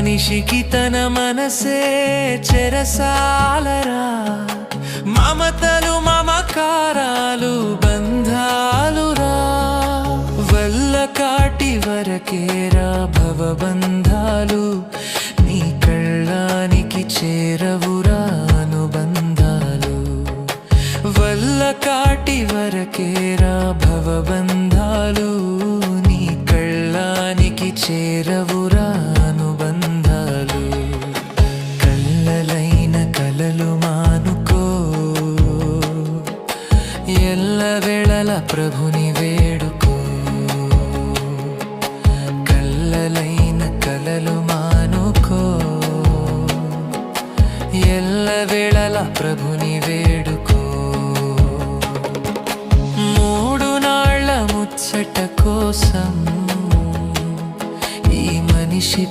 మనిషికి తన మనసే చెరసాలరా, మమతలు మమకారాలు బంధాలురా, వల్ల కాటి వరకేరా భవబంధాలు, నీ కళ్ళానికి చేరవురా అనుబంధాలు, వల్ల కాటి వరకేరా భవబంధాలు, నీ కళ్ళానికి చేరవురా అనుబంధాలు. కళ్ళలైన కలలు మానుకో, ఎల్లవేళల ప్రభుని వేడుకో. కళ్ళలైన కలలు మానుకో, ఎల్లవేళల ప్రభుని వేడుకో. మూడు నాళ్ళ ముచ్చట కోసం ఈ మనిషి